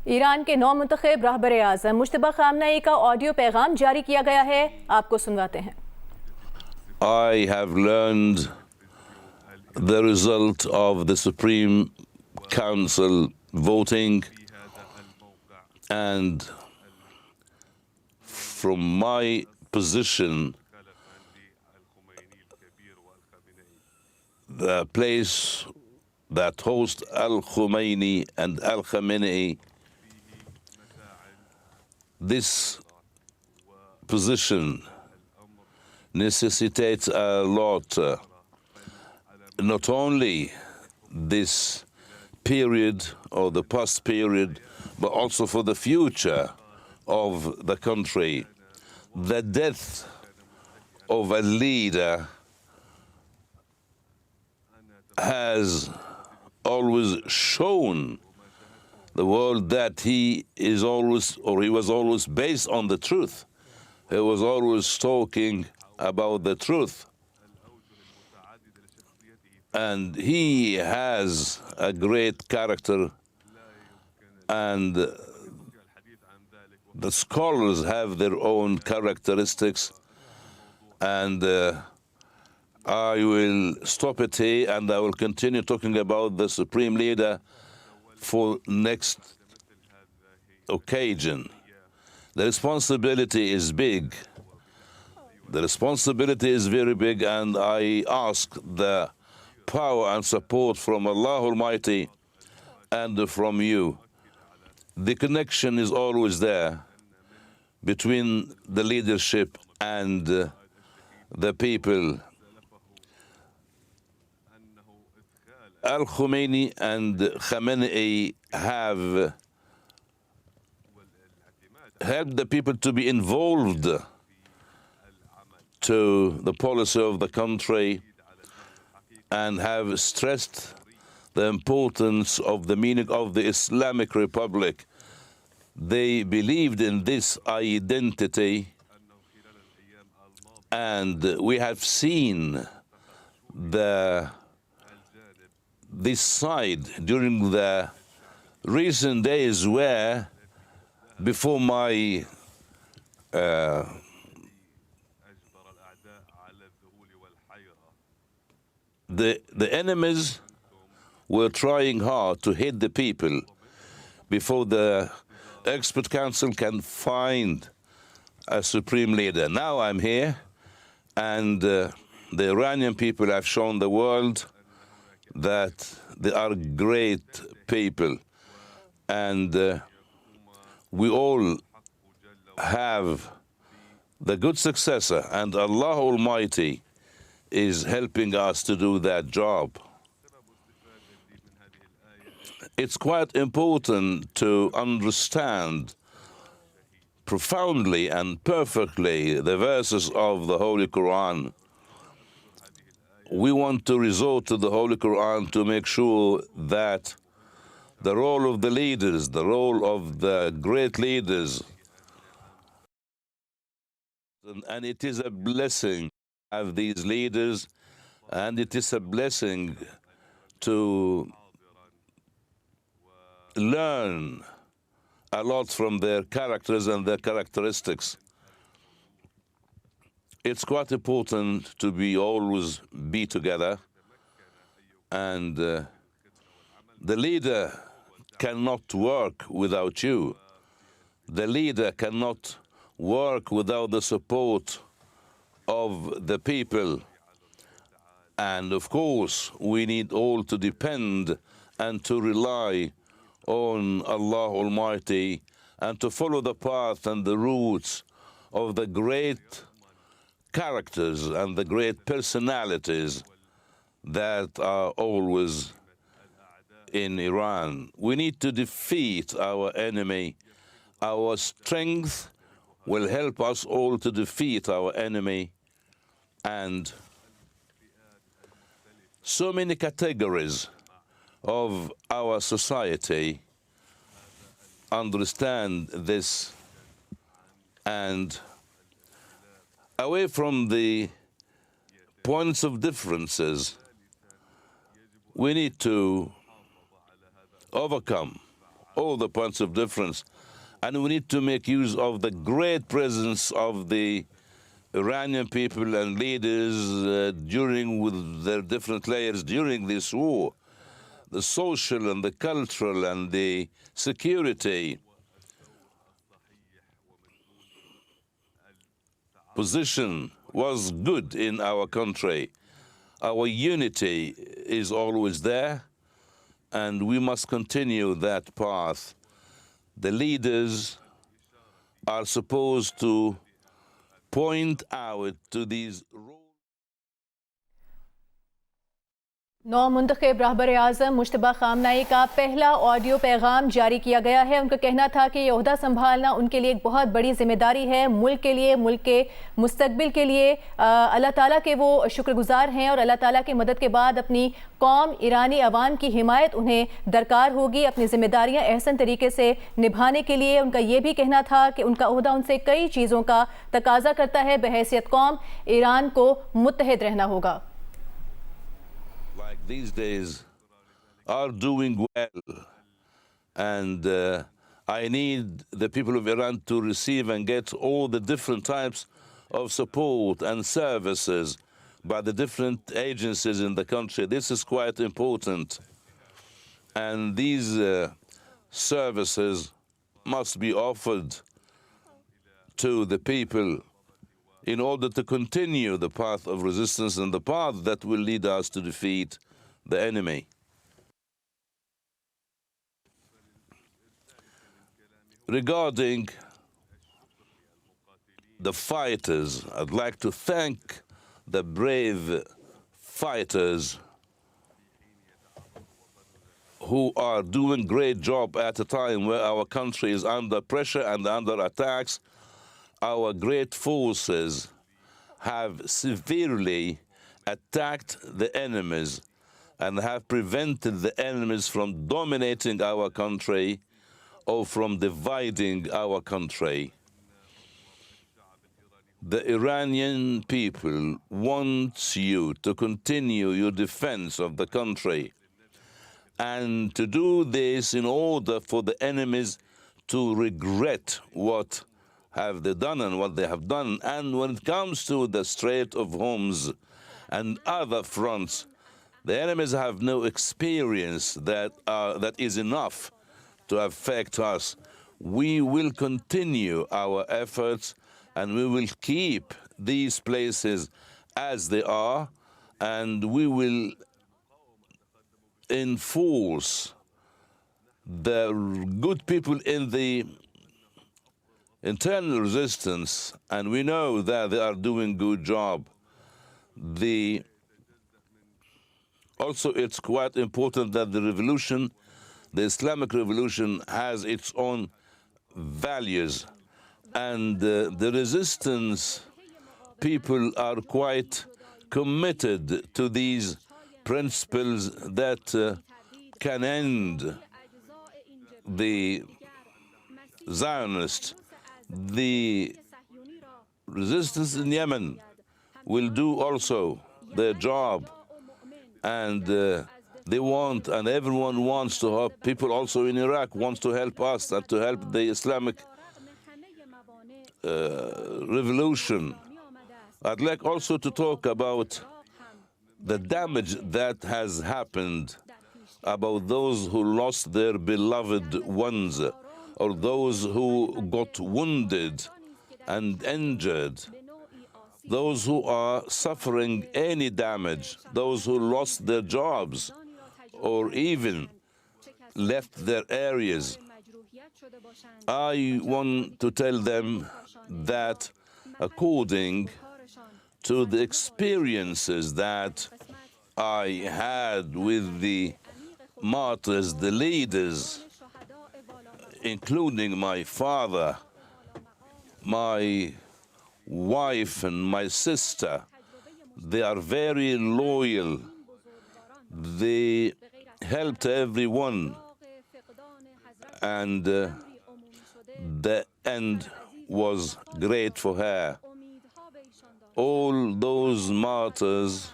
Iran के नौ मुंतखब रहबर आज़म Mujtaba Khamenei का ऑडियो पैगाम जारी किया गया है, आपको सुनवाते हैं। I have learned the result of the Supreme Council voting, and from my position, the place that hosts Al-Khomeini and Al-Khamenei, this position necessitates a lot, not only this period or the past period, but also for the future of the country. The death of a leader has always shown the world that he is always, or he was always based on the truth. He was always talking about the truth. And he has a great character, and the scholars have their own characteristics, and I will stop it here, and I will continue talking about the Supreme Leader for next occasion. The responsibility is big. The responsibility is very big, and I ask the power and support from Allah Almighty and from you. The connection is always there between the leadership and the people. Al-Khomeini and Khamenei have helped the people to be involved to the policy of the country, and have stressed the importance of the meaning of the Islamic Republic. They believed in this identity, and we have seen this side during the recent days, where before my the enemies were trying hard to hit the people before the expert council can find a supreme leader. Now I'm here, and the Iranian people have shown the world that they are great people, and we all have the good successor, and Allah Almighty is helping us to do that job. It's quite important to understand profoundly and perfectly the verses of the Holy Quran. We want to resort to the Holy Quran to make sure that the role of the leaders, the role of the great leaders, and it is a blessing to have these leaders, and it is a blessing to learn a lot from their characters and their characteristics. It's quite important to always be together, and the leader cannot work without you. The leader cannot work without the support of the people. And of course, we need all to depend and to rely on Allah Almighty, and to follow the path and the roots of the great characters and the great personalities that are always in Iran. We need to defeat our enemy. Our strength will help us all to defeat our enemy. And so many categories of our society understand this, and away from the points of differences, we need to overcome all the points of difference. And we need to make use of the great presence of the Iranian people and leaders during with their different layers during this war, the social and the cultural and the security position was good in our country. Our unity is always there, and we must continue that path. The leaders are supposed to point out to these roles. नौ मुंतखब रहबर आज़म मुज्तबा खामनाई का पहला audio पैगाम जारी किया गया है। उनका कहना था कि ये ओहदा संभालना उनके लिए एक बहुत बड़ी जिम्मेदारी है, मुल्क के लिए, मुल्क के मुस्तकबिल के लिए। अल्लाह ताला के वो शुक्रगुजार हैं और अल्लाह ताला की मदद के बाद अपनी कौम, ईरानी अवाम की हिमायत उन्हें दरकार होगी अपनी जिम्मेदारियाँ एहसन तरीके से निभाने के लिए। उनका ये भी कहना था कि उनका ओहदा उनसे कई चीज़ों का तकाजा करता है। बहैसियत कौम ईरान को मुत्तहिद रहना होगा। Like these days are doing well, and I need the people of Iran to receive and get all the different types of support and services by the different agencies in the country. This is quite important, and these services must be offered to the people in order to continue the path of resistance and the path that will lead us to defeat the enemy. Regarding the fighters, I'd like to thank the brave fighters who are doing a great job at a time where our country is under pressure and under attacks. Our great forces have severely attacked the enemies and have prevented the enemies from dominating our country or from dividing our country. The Iranian people want you to continue your defense of the country, and to do this in order for the enemies to regret what have they done and what they have done. And when it comes to the Strait of Hormuz and other fronts, the enemies have no experience that is enough to affect us. We will continue our efforts, and we will keep these places as they are, and we will enforce the good people in the internal resistance, and we know that they are doing good job. Also, it's quite important that the revolution, the Islamic revolution, has its own values, and the resistance people are quite committed to these principles that can end the Zionists. The resistance in Yemen will do also their job, and they want, and everyone wants to help. People also in Iraq wants to help us and to help the Islamic revolution. I'd like also to talk about the damage that has happened, about those who lost their beloved ones, or those who got wounded and injured, those who are suffering any damage, those who lost their jobs or even left their areas. I want to tell them that according to the experiences that I had with the martyrs, the leaders, including my father, my wife, and my sister, they are very loyal. They helped everyone, and the end was great for her. All those martyrs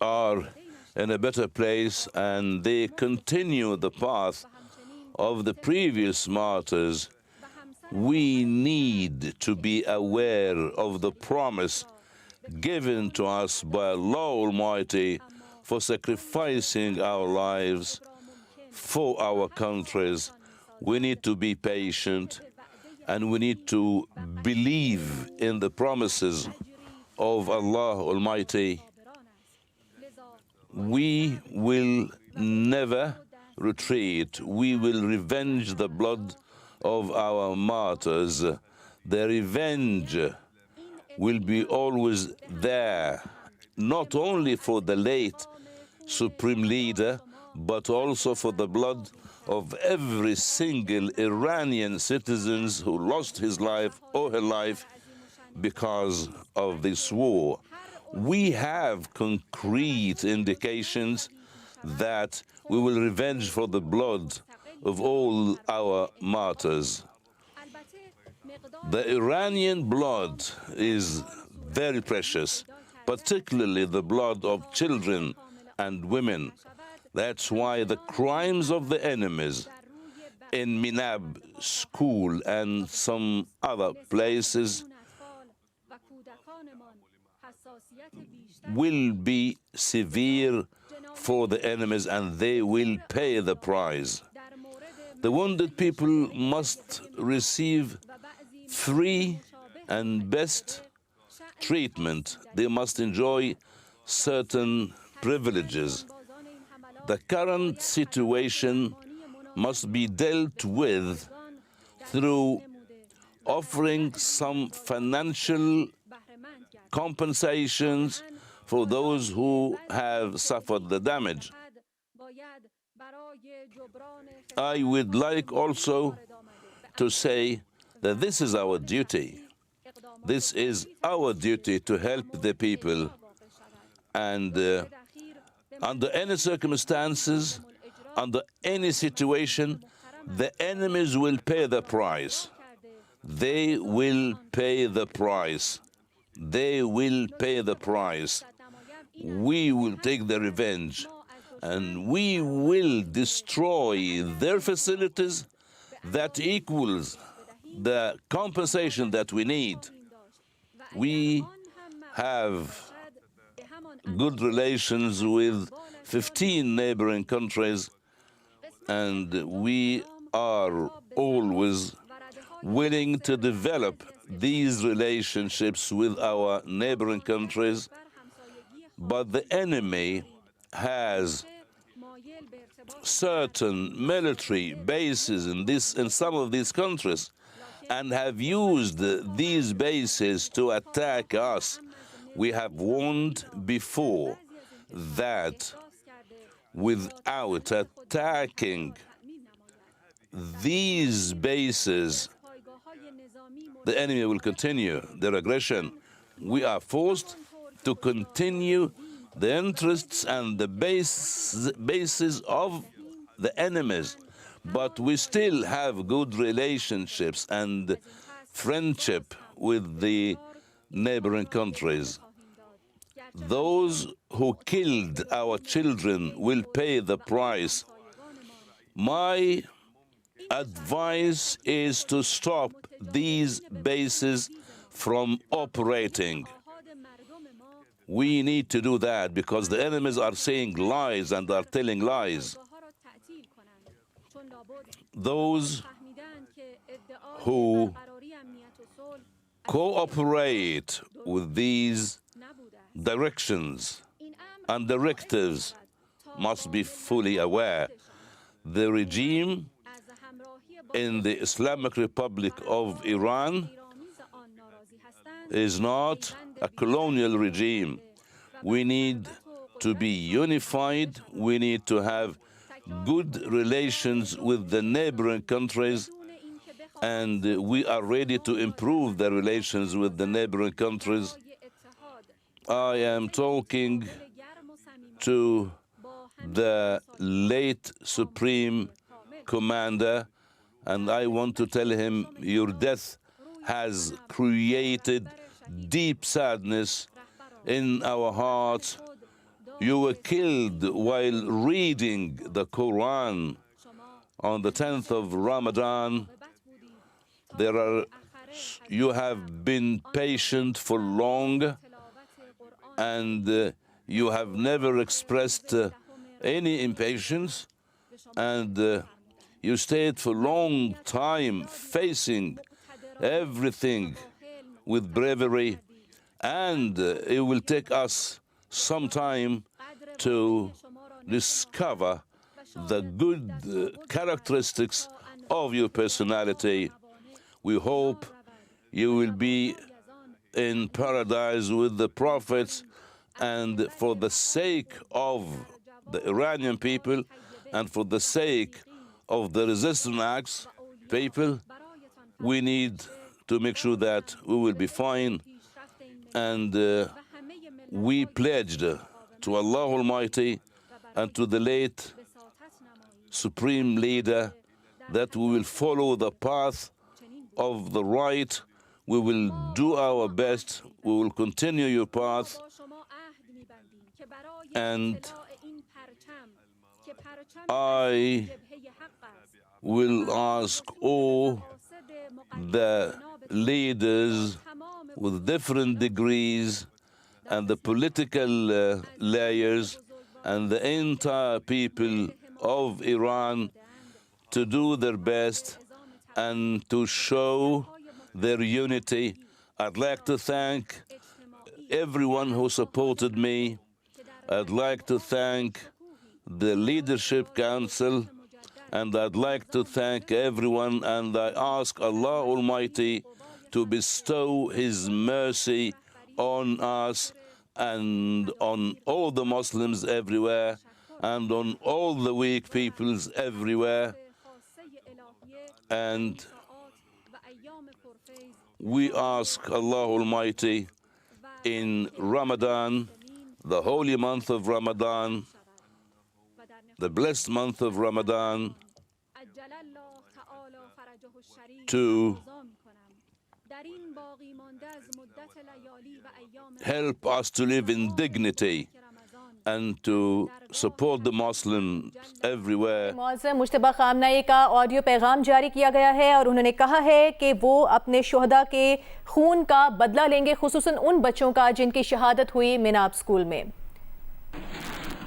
are in a better place, and they continue the path of the previous martyrs. We need to be aware of the promise given to us by Allah Almighty for sacrificing our lives for our countries. We need to be patient, and we need to believe in the promises of Allah Almighty. We will never retreat. We will revenge the blood of our martyrs. The revenge will be always there, not only for the late supreme leader, but also for the blood of every single Iranian citizen who lost his life or her life because of this war. We have concrete indications that we will revenge for the blood of all our martyrs. The Iranian blood is very precious, particularly the blood of children and women. That's why the crimes of the enemies in Minab school and some other places will be severe for the enemies, and they will pay the price. The wounded people must receive free and best treatment. They must enjoy certain privileges. The current situation must be dealt with through offering some financial compensations for those who have suffered the damage. I would like also to say that this is our duty. This is our duty to help the people. And under any circumstances, under any situation, the enemies will pay the price. They will pay the price. They will pay the price. We will take the revenge, and we will destroy their facilities that equals the compensation that we need. We have good relations with 15 neighboring countries, and we are always willing to develop these relationships with our neighboring countries. But the enemy has certain military bases in some of these countries, and have used these bases to attack us. We have warned before that without attacking these bases, the enemy will continue their aggression. We are forced to continue the interests and the bases of the enemies, but we still have good relationships and friendship with the neighboring countries. Those who killed our children will pay the price. My advice is to stop these bases from operating. We need to do that because the enemies are saying lies and are telling lies. Those who cooperate with these directions and directives must be fully aware. The regime in the Islamic Republic of Iran is not a colonial regime. We need to be unified. We need to have good relations with the neighboring countries, and we are ready to improve the relations with the neighboring countries. I am talking to the late Supreme Commander, and I want to tell him your death has created deep sadness in our hearts. You were killed while reading the Quran on the 10th of Ramadan. You have been patient for long, and you have never expressed any impatience, and you stayed for a long time facing everything with bravery, and it will take us some time to discover the good characteristics of your personality. We hope you will be in paradise with the prophets, and for the sake of the Iranian people and for the sake of the resistance acts people, we need to make sure that we will be fine. And we pledged to Allah Almighty and to the late Supreme Leader that we will follow the path of the right. We will do our best. We will continue your path. And I will ask all the leaders with different degrees and the political layers and the entire people of Iran to do their best and to show their unity. I'd like to thank everyone who supported me. I'd like to thank the Leadership Council, and I'd like to thank everyone, and I ask Allah Almighty to bestow His mercy on us and on all the Muslims everywhere and on all the weak peoples everywhere. And we ask Allah Almighty in Ramadan, the holy month of Ramadan, the blessed month of Ramadan, to help us to live in dignity and to support the Muslims everywhere. मौज़म Mojtaba Khamenei का audio पैगाम जारी किया गया है और उन्होंने कहा है कि वो अपने शुहदा के खून का बदला लेंगे, खुसूसन उन बच्चों का जिनकी शहादत हुई मिनाब स्कूल में।